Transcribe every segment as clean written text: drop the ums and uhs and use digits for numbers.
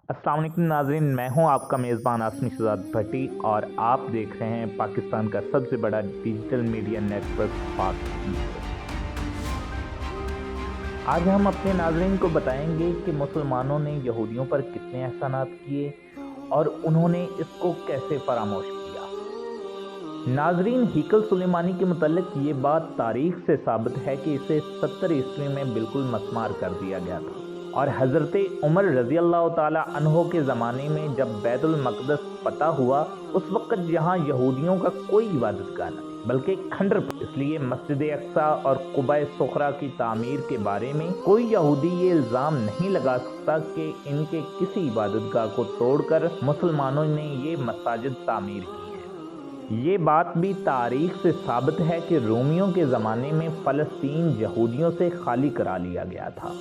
अस्सलाम वालेकुम नाज़रीन, मैं हूं आपका मेज़बान आसमी शहजाद भट्टी और आप देख रहे हैं पाकिस्तान का सबसे बड़ा डिजिटल मीडिया नेटवर्क पाक न्यूज़। आज हम अपने नाज़रीन को बताएंगे कि मुसलमानों ने यहूदियों पर कितने एहसानात किए और उन्होंने इसको कैसे फरामोश किया। नाज़रीन, हीकल सुलेमानी के मुतालिक ये बात तारीख से साबित है कि इसे 70 ईस्वी में बिल्कुल मस्मार कर दिया गया था और हज़रत उमर रज़ी अल्लाह ताला अन्हो के ज़माने में जब बैतुल मक़दस फतह हुआ उस वक़्त यहाँ यहूदियों का कोई इबादतगाह नहीं बल्कि खंडर। इसलिए मस्जिद अक्सा और कुबा सुखरा की तामीर के बारे में कोई यहूदी ये इल्ज़ाम नहीं लगा सकता कि इनके किसी इबादतगाह को तोड़कर मुसलमानों ने ये मसाजिद तामीर की है। ये बात भी तारीख से साबित है कि रोमियों के ज़माने में फ़लस्तीन यहूदियों से खाली करा लिया गया था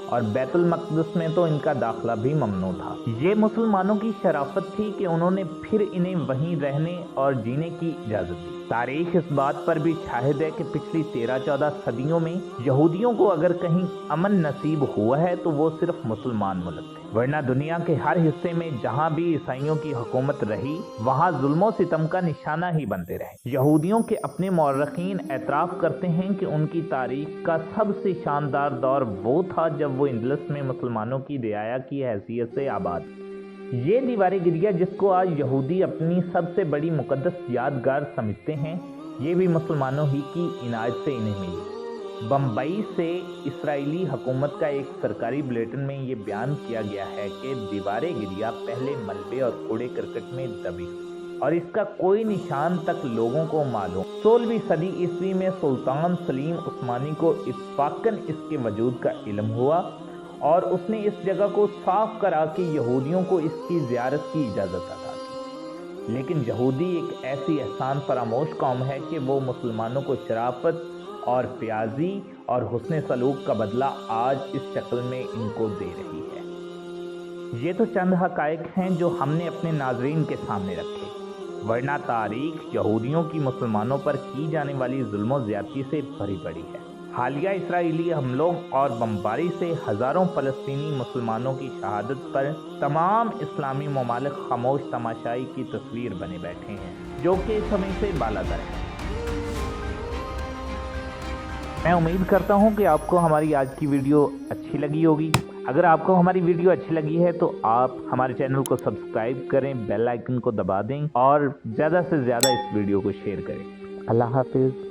और बैतुल मक़दस में तो इनका दाखिला भी ममनू था। ये मुसलमानों की शराफत थी कि उन्होंने फिर इन्हें वहीं रहने और जीने की इजाज़त दी। तारीख इस बात पर भी शाहिद है कि पिछली 13-14 सदियों में यहूदियों को अगर कहीं अमन नसीब हुआ है तो वो सिर्फ मुसलमान मुल्क थे, वरना दुनिया के हर हिस्से में जहाँ भी ईसाइयों की हुकूमत रही वहाँ जुल्म सितम का निशाना ही बनते रहे। यहूदियों के अपने मौरखीन एतराफ़ करते हैं कि उनकी तारीख का सबसे शानदार दौर वो था जब वो इंदलस में मुसलमानों की रियाया की हैसियत से आबाद। ये दीवार गिरिया जिसको आज यहूदी अपनी सबसे बड़ी मुकद्दस यादगार समझते हैं, ये भी मुसलमानों ही की इनायत से इन्हें मिली। बम्बई से इसराइली हुकूमत का एक सरकारी बुलेटिन में ये बयान किया गया है कि दीवार गिरिया पहले मलबे और कूड़े करकट में दबी और इसका कोई निशान तक लोगों को मालूम। 16वीं सदी ईस्वी में सुल्तान सलीम उस्मानी को इत्तफाकन इसके वजूद का इल्म हुआ और उसने इस जगह को साफ करा कि यहूदियों को इसकी ज़ियारत की इजाज़त अता की। लेकिन यहूदी एक ऐसी एहसान फरामोश कौम है कि वो मुसलमानों को शराफत और प्याजी और हुस्न सलूक का बदला आज इस शक्ल में इनको दे रही है। ये तो चंद हक़ाइक़ हैं जो हमने अपने नाज़रीन के सामने रखे, वरना तारीख़ यहूदियों की मुसलमानों पर की जाने वाली जुल्म ज़्यादती से भरी पड़ी है। हालिया इसराइली हमलों और बमबारी से हज़ारों फ़लस्तीनी मुसलमानों की शहादत पर तमाम इस्लामी ममालिक खामोश तमाशाई की तस्वीर बने बैठे हैं, जो कि इस समय से बालातर है। मैं उम्मीद करता हूं कि आपको हमारी आज की वीडियो अच्छी लगी होगी। अगर आपको हमारी वीडियो अच्छी लगी है तो आप हमारे चैनल को सब्सक्राइब करें, बेल आइकन को दबा दें और ज़्यादा से ज़्यादा इस वीडियो को शेयर करें। अल्लाह हाफिज़।